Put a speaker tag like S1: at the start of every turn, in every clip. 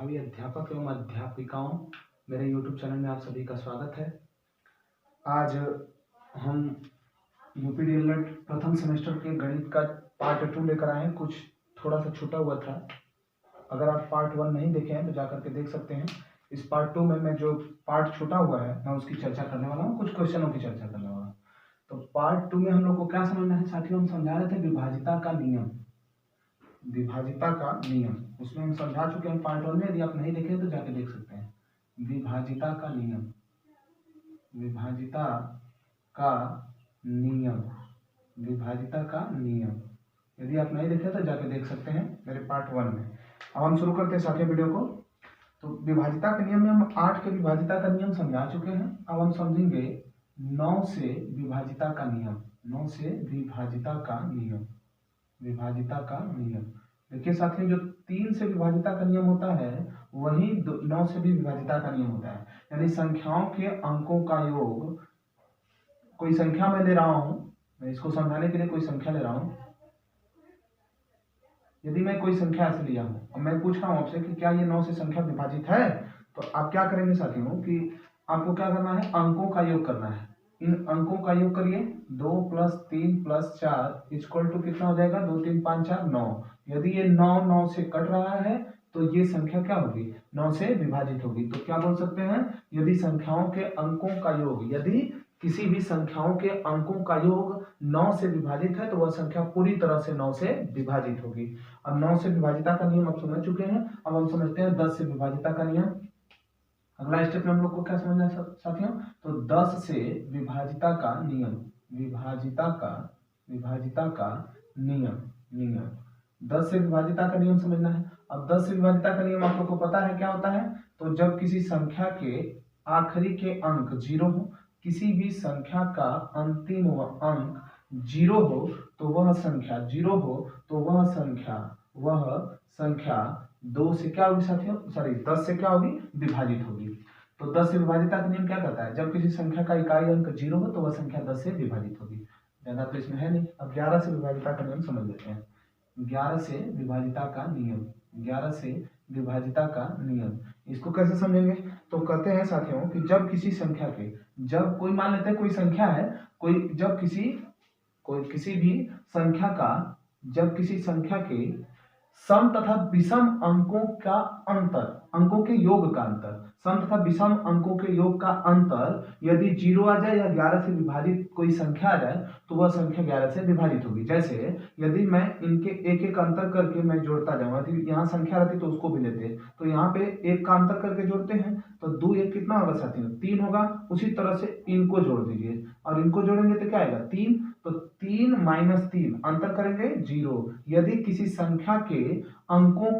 S1: भावी अध्यापक एवं अध्यापिकाओं, मेरे YouTube चैनल में आप सभी का स्वागत है। आज हम यूपीडीएलएड प्रथम सेमेस्टर के गणित का पार्ट 2 लेकर आए हैं। कुछ थोड़ा सा छूटा हुआ था। अगर आप पार्ट 1 नहीं देखे हैं तो जाकर के देख सकते हैं। इस पार्ट 2 में मैं जो पार्ट छूटा हुआ है मैं उसकी चर्चा करने वाला हूँ, कुछ क्वेश्चनों की चर्चा करने वाला हूँ। तो पार्ट 2 में हम लोग को क्या समझना है साथियों? हम समझा रहे थे विभाजिता का नियम, विभाजिता का नियम। उसमें हम समझा चुके हैं पार्ट 1 में। यदि आप नहीं देखे तो जाके देख सकते हैं। विभाजिता का नियम, विभाजिता का नियम, विभाजिता का नियम। यदि आप नहीं देखे तो जाके देख सकते हैं मेरे पार्ट 1 में। अब हम शुरू करते हैं साथियों वीडियो को। तो विभाजिता के नियम में हम 8 के विभाजिता का नियम समझा चुके हैं। अब हम समझेंगे 9 से विभाजिता का नियम, 9 से विभाजिता का नियम, विभाजिता का नियम। देखिए साथियों, जो 3 से विभाजिता का नियम होता है वही 9 से भी विभाजिता का नियम होता है। यानी संख्याओं के अंकों का योग। कोई संख्या मैं ले रहा हूं, मैं इसको समझाने के लिए कोई संख्या ले रहा हूं। यदि मैं कोई संख्या ऐसे लिया हूं और मैं पूछ रहा हूं आपसे कि क्या ये 9 से संख्या विभाजित है, तो आप क्या करेंगे साथियों कि आपको क्या करना है, अंकों का योग करना है। इन अंकों का योग करिए। 2 + 3 + 4 इक्वल टू कितना हो जाएगा? 2 3 5 4 9। यदि ये 9 9 से कट रहा है तो ये संख्या क्या होगी? 9 से विभाजित होगी। तो क्या बोल सकते हैं? यदि संख्याओं के अंकों का योग, यदि किसी भी संख्याओं के अंकों का योग 9 से विभाजित है तो वह संख्या पूरी तरह से 9 से विभाजित होगी। अब 9 से विभाजिता का नियम आप समझ चुके हैं। अब हम समझते हैं 10 से विभाजिता का नियम। अगला स्टेप में हम लोग को क्या समझना है साथियों? तो 10 से विभाजिता का नियम, विभाजिता का नियम, 10 से विभाजिता का नियम समझना है। अब 10 से विभाजिता का नियम आप लोग को पता है क्या होता है? तो जब किसी संख्या के आखिरी के अंक 0 हो, किसी भी संख्या का अंतिम अंक 0 हो तो वह संख्या 0 हो तो वह संख्या 2 से क्या होगी साथियों? 10 से क्या होगी? विभाजित होगी। तो 10 से विभाजिता का नियम क्या कहता है? जब किसी संख्या का इकाई अंक 0 हो तो वह संख्या 10 से विभाजित होगी। ज्यादा तो इसमें है नहीं। अब 11 से विभाजिता का नियम समझ लेते हैं। 11 से विभाजिता का नियम, 11 से विभाजिता का नियम। इसको कैसे समझेंगे? तो कहते हैं साथियों कि जब किसी संख्या के, जब कोई मान लेते हैं कोई संख्या है, जब किसी भी संख्या का, जब किसी संख्या के सम तथा विषम अंकों का अंतर, अंकों के योग का अंतर, सम तथा विषम अंकों के योग का अंतर यदि 0 आ जाए या 11 से विभाजित कोई संख्या आ जाए तो वह संख्या 11 से विभाजित होगी। जैसे यदि मैं इनके एक एक अंतर करके मैं जोड़ता जाऊं, यदि यहाँ संख्या रहती तो उसको भी लेते, तो यहाँ पे एक का अंतर करके जोड़ते हैं तो 2 1 कितना होगा साथियों? 3 होगा। उसी तरह से इनको जोड़ दीजिए और इनको जोड़ेंगे तो क्या आएगा? 3। तो 3 - 3 अंतर करेंगे 0। यदि किसी संख्या के अंकों,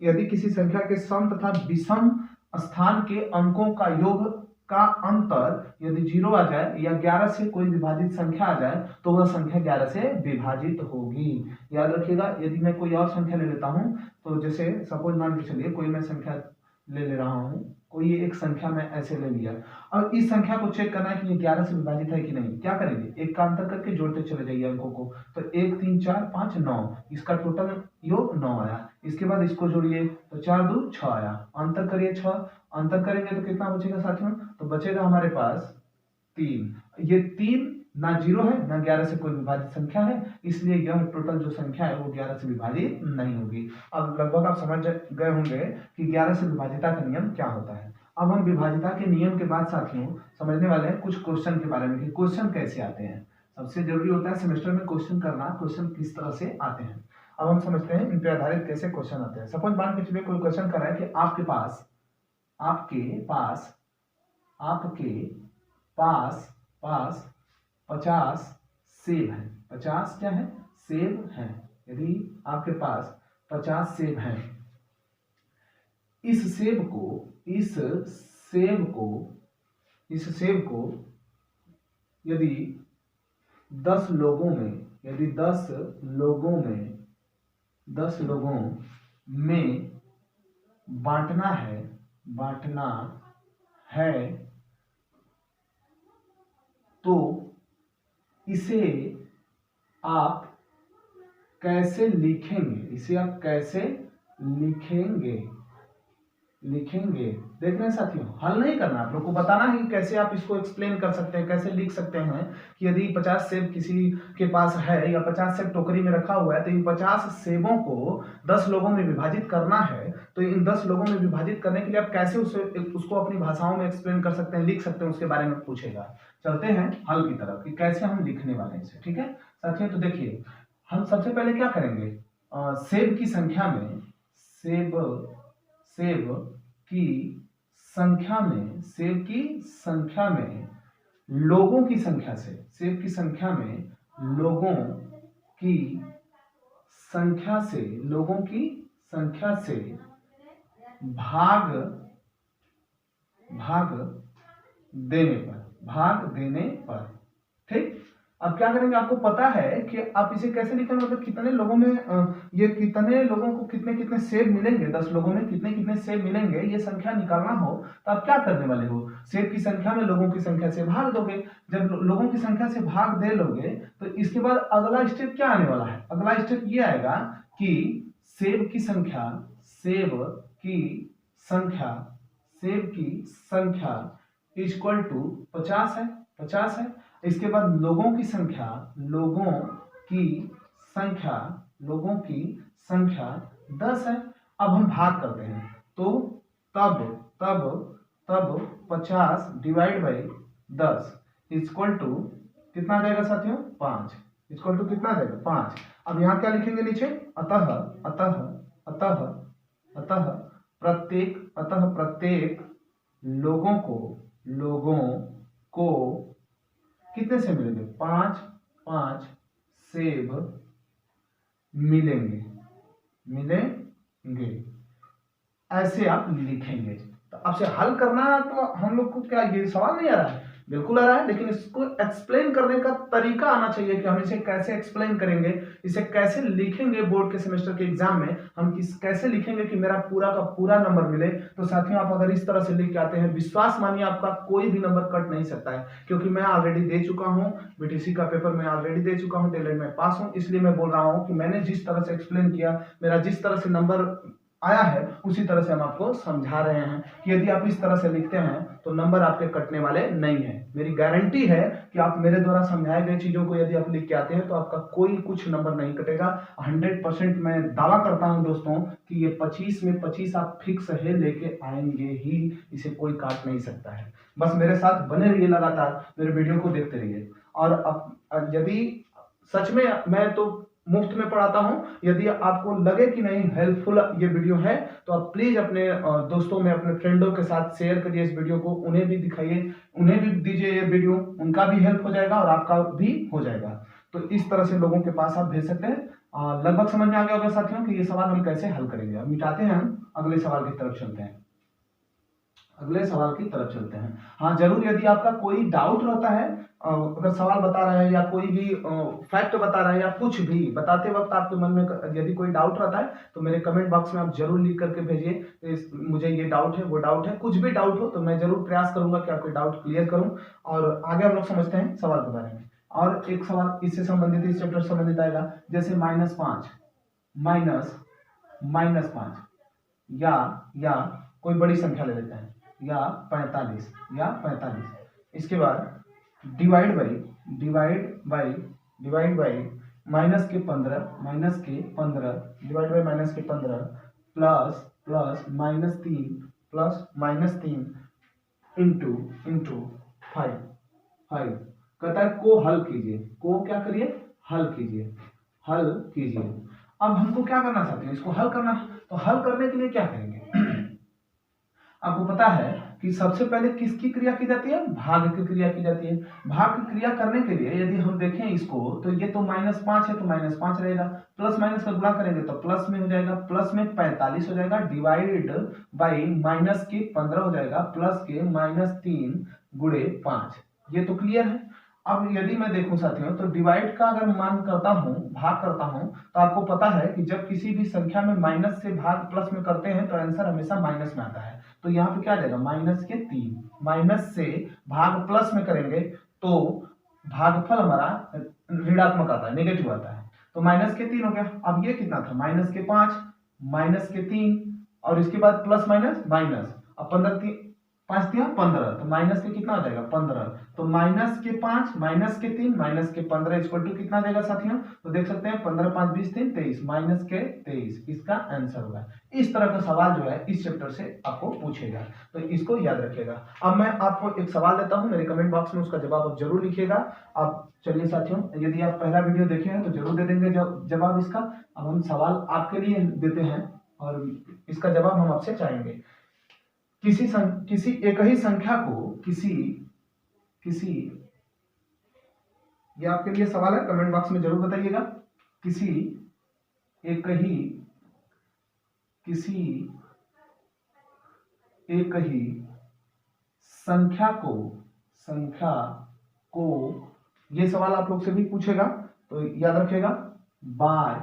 S1: यदि किसी संख्या के सम तथा विषम स्थान के अंकों का योग का अंतर यदि 0 आ जाए या 11 से कोई विभाजित संख्या आ जाए तो वह संख्या 11 से विभाजित होगी। याद रखिएगा। यदि मैं कोई और संख्या ले लेता हूं, तो जैसे सपोज मान के चलिए कोई मैं संख्या ले रहा हूं, कोई एक संख्या मैं ऐसे ले लिया और इस संख्या को चेक करना है कि ये 11 से विभाजित है कि नहीं। क्या करेंगे? एक का अंतर करके जोड़ते चले जाइए अंकों को। तो 1 3 4 5 9, इसका टोटल योग 9 आया। इसके बाद इसको जोड़िए तो 4 2 6 आया। अंतर करिए 6, अंतर करेंगे तो कितना बचेगा साथियों? तो बचेगा हमारे पास 3। ये 3 ना 0 है ना 11 से कोई विभाजित संख्या है, इसलिए यह टोटल जो संख्या है वो 11 से विभाजित नहीं होगी। अब लगभग आप समझ गए होंगे कि 11 से विभाजिता का नियम क्या होता है। अब हम विभाजिता के नियम के बाद साथियों समझने वाले हैं कुछ क्वेश्चन के बारे में कि क्वेश्चन कैसे आते हैं। सबसे जरूरी होता है सेमेस्टर में क्वेश्चन करना, क्वेश्चन किस तरह से आते हैं। अब हम समझते हैं इन पे आधारित कैसे क्वेश्चन आते हैं। सपोज मान के चलिए कोई क्वेश्चन कर रहा है कि आपके पास 50 सेब है। 50 क्या है? सेब है। यदि आपके पास 50 सेब हैं, इस सेब को यदि 10 लोगों में बांटना है तो इसे आप कैसे लिखेंगे? लिखेंगे। देख रहे हैं साथियों, हल नहीं करना, आप लोग को बताना है कि कैसे आप इसको एक्सप्लेन कर सकते हैं, कैसे लिख सकते हैं कि यदि 50 सेब किसी के पास है या 50 सेब टोकरी में रखा हुआ है, तो इन 50 सेबों को 10 लोगों में विभाजित करना है। तो इन 10 लोगों में विभाजित करने के लिए आप कैसे उसको अपनी भाषाओं में एक्सप्लेन कर सकते हैं, लिख सकते हैं, उसके बारे में पूछेगा। चलते हैं हल की तरफ कि कैसे हम लिखने वाले हैं इसे। ठीक है साथियों, तो देखिए हम सबसे पहले क्या करेंगे, सेब की संख्या में सेब की संख्या में लोगों की संख्या से, सेब की संख्या में लोगों की संख्या से भाग देने पर। ठीक, अब क्या करेंगे, आपको पता है कि आप इसे कैसे लिखेंगे, मतलब कितने लोगों में ये कितने लोगों को कितने कितने सेब मिलेंगे, 10 लोगों में कितने कितने सेब मिलेंगे, ये संख्या निकालना हो तो आप क्या करने वाले हो, सेब की संख्या में लोगों की संख्या से भाग दोगे। जब लोगों की संख्या से भाग दे लोगे तो इसके बाद अगला स्टेप क्या आने वाला है, अगला स्टेप ये आएगा कि सेब की संख्या इक्वल टू 50 है। इसके बाद लोगों की संख्या 10 है। अब हम भाग करते हैं, तो तब 50 डिवाइड बाई 10 इक्वल टू कितना आ जाएगा साथियों, 5। इक्वल टू कितना आ जाएगा, 5। अब यहाँ क्या लिखेंगे नीचे, अतः प्रत्येक लोगों को कितने से मिलेंगे, 5 सेब मिलेंगे। ऐसे आप लिखेंगे। तो आपसे हल करना, तो हम लोग को क्या ये सवाल नहीं आ रहा है, बिल्कुल आ रहा है, लेकिन इसको एक्सप्लेन करने का तरीका आना चाहिए कि हम इसे कैसे एक्सप्लेन करेंगे, इसे कैसे लिखेंगे। बोर्ड के सेमेस्टर के एग्जाम में हम कैसे लिखेंगे कि मेरा पूरा का पूरा नंबर मिले। तो साथियों, आप अगर इस तरह से लिख के आते हैं, विश्वास मानिए आपका कोई भी नंबर कट नहीं सकता है, क्योंकि मैं ऑलरेडी दे चुका हूं, बीटीसी का पेपर मैं ऑलरेडी दे चुका हूं, डेली में पास हूं। इसलिए मैं बोल रहा हूं कि मैंने जिस तरह से एक्सप्लेन किया, मेरा जिस तरह से नंबर आया है, उसी तरह से हम आपको समझा रहे हैं कि यदि आप इस तरह से लिखते हैं तो नंबर आपके कटने वाले नहीं है। मेरी गारंटी है कि आप मेरे द्वारा समझाए गए चीजों को यदि आप लिख के आते हैं तो आपका कोई कुछ नंबर नहीं कटेगा। 100% मैं दावा करता हूं दोस्तों कि ये 25 में 25 आप फिक्स है लेके आएंगे ही, इसे कोई काट नहीं सकता है। बस मेरे साथ बने रहिए, लगातार मेरे वीडियो को देखते रहिए। और अब यदि सच में मैं तो मुफ्त में पढ़ाता हूं, यदि आपको लगे कि नहीं हेल्पफुल ये वीडियो है, तो आप प्लीज अपने दोस्तों में, अपने फ्रेंडों के साथ शेयर करिए इस वीडियो को, उन्हें भी दिखाइए, उन्हें भी दीजिए ये वीडियो, उनका भी हेल्प हो जाएगा और आपका भी हो जाएगा। तो इस तरह से लोगों के पास आप भेज सकते हैं। लगभग समझ में आ गया होगा साथियों कि ये सवाल हम कैसे हल करेंगे। अब मिटाते हैं, हम अगले सवाल की तरफ चलते हैं। हाँ जरूर, यदि आपका कोई डाउट रहता है, अगर सवाल बता रहे हैं या कोई भी फैक्ट बता रहे हैं या कुछ भी बताते वक्त आपके मन में यदि कोई डाउट रहता है, तो मेरे कमेंट बॉक्स में आप जरूर लिख करके भेजिए, मुझे ये डाउट है, वो डाउट है, कुछ भी डाउट हो तो मैं जरूर प्रयास करूंगा कि आपके डाउट क्लियर करूं। और आगे हम लोग समझते हैं सवाल के बारे में। और एक सवाल इससे संबंधित, इस चैप्टर से संबंधित आएगा, जैसे -5 या कोई बड़ी संख्या ले लेते हैं, या 45 इसके बाद डिवाइड बाई माइनस के 15 डिवाइड बाई -15 प्लस -3 इंटू 5 कहता है को हल कीजिए, को क्या करिए, हल कीजिए। अब हमको क्या करना चाहते हैं, इसको हल करना, तो हल करने के लिए क्या करेंगे आपको पता है कि सबसे पहले किसकी क्रिया की जाती है, भाग की क्रिया की जाती है। भाग की क्रिया करने के लिए यदि हम देखें इसको, तो ये तो -5 है तो -5 रहेगा, प्लस माइनस का गुणा करेंगे तो प्लस में हो जाएगा, प्लस में 45 हो जाएगा, डिवाइड बाई माइनस के 15 हो जाएगा, प्लस के -3 गुणे 5। ये तो क्लियर है। अब यदि मैं देखूं साथियों, तो डिवाइड का अगर मान करता हूं, भाग करता हूं, तो आपको पता है कि जब किसी भी संख्या में माइनस से भाग प्लस में करते हैं तो आंसर हमेशा माइनस में आता है। तो यहाँ पे क्या आ जाएगा, -3, माइनस से भाग प्लस में करेंगे तो भागफल हमारा ऋणात्मक आता है, नेगेटिव आता है, तो -3 हो गया। अब ये कितना था, -5 -3 और इसके बाद प्लस माइनस माइनस, अब 15 5 दिया 15, तो माइनस के कितना हो जाएगा 15, तो माइनस के 5 माइनस के 3 माइनस के 15 इक्वल टू कितना देगा साथियों, तो देख सकते हैं 15 5 20 3 23 माइनस के 23, इसका आंसर होगा। इस तरह का सवाल जो है इस चैप्टर से आपको पूछेगा, तो इसको याद रखिएगा। अब मैं आपको एक सवाल देता हूं, मेरे कमेंट बॉक्स में उसका जवाब आप जरूर लिखिएगा। अब चलिए साथियों, यदि आप पहला वीडियो देखे हैं तो जरूर दे देंगे जवाब इसका। अब हम सवाल आपके लिए देते हैं और इसका जवाब हम आपसे चाहेंगे। किसी एक ही संख्या को किसी ये आपके लिए सवाल है, कमेंट बॉक्स में जरूर बताइएगा। किसी एक ही संख्या को ये सवाल आप लोग से भी पूछेगा, तो याद रखिएगा। बार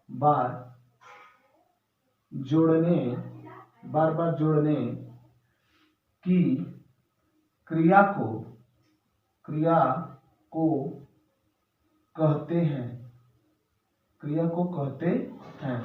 S1: बार जोड़ने की क्रिया को कहते हैं।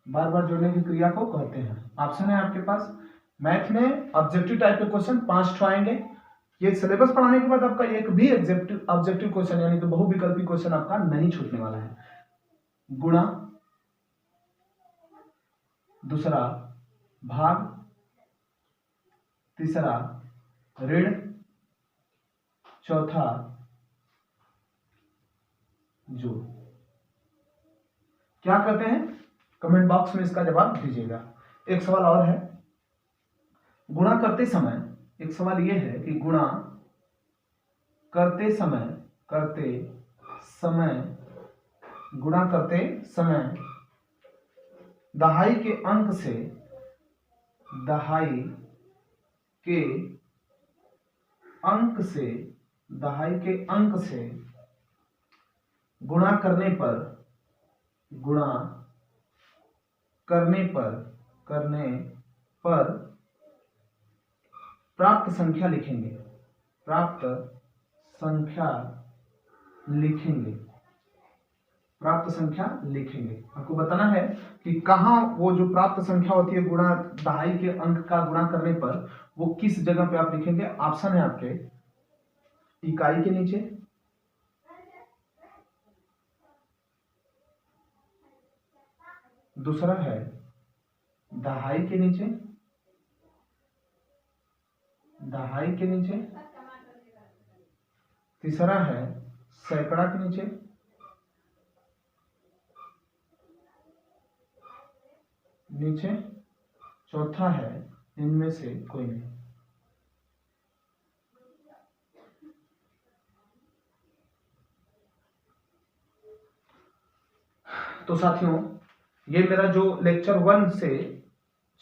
S1: बार बार जोड़ने की क्रिया को कहते हैं। ऑप्शन है आपके पास। मैथ में ऑब्जेक्टिव टाइप के क्वेश्चन 5 आएंगे। ये सिलेबस पढ़ाने के बाद आपका एक भी ऑब्जेक्टिव क्वेश्चन यानी कि बहुविकल्पी क्वेश्चन आपका नहीं छूटने वाला है। गुणा, दूसरा भाग, तीसरा ऋण, चौथा जोड़। क्या कहते हैं कमेंट बॉक्स में इसका जवाब दीजिएगा। एक सवाल और है, गुणा करते समय, एक सवाल यह है कि गुणा करते समय दहाई के अंक से गुणा करने पर प्राप्त संख्या लिखेंगे। आपको बताना है कि कहां वो जो प्राप्त संख्या होती है गुणा दहाई के अंक का गुणा करने पर, वो किस जगह पे आप लिखेंगे। ऑप्शन है आपके इकाई के नीचे, दूसरा है दहाई के नीचे, तीसरा है सैकड़ा के नीचे, चौथा है इनमें से कोई नहीं। तो साथियों, ये मेरा जो लेक्चर 1 से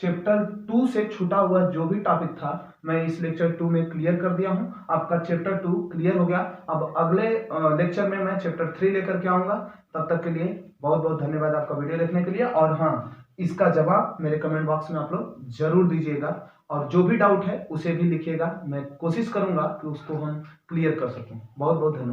S1: चैप्टर 2 से छूटा हुआ जो भी टॉपिक था, मैं इस लेक्चर 2 में क्लियर कर दिया हूं। आपका चैप्टर 2 क्लियर हो गया। अब अगले लेक्चर में मैं चैप्टर 3 लेकर के आऊंगा। तब तक के लिए बहुत बहुत धन्यवाद आपका वीडियो देखने के लिए। और हाँ, इसका जवाब मेरे कमेंट बॉक्स में आप लोग जरूर दीजिएगा, और जो भी डाउट है उसे भी लिखिएगा। मैं कोशिश करूंगा कि उसको हम क्लियर कर सकूं। बहुत बहुत धन्यवाद।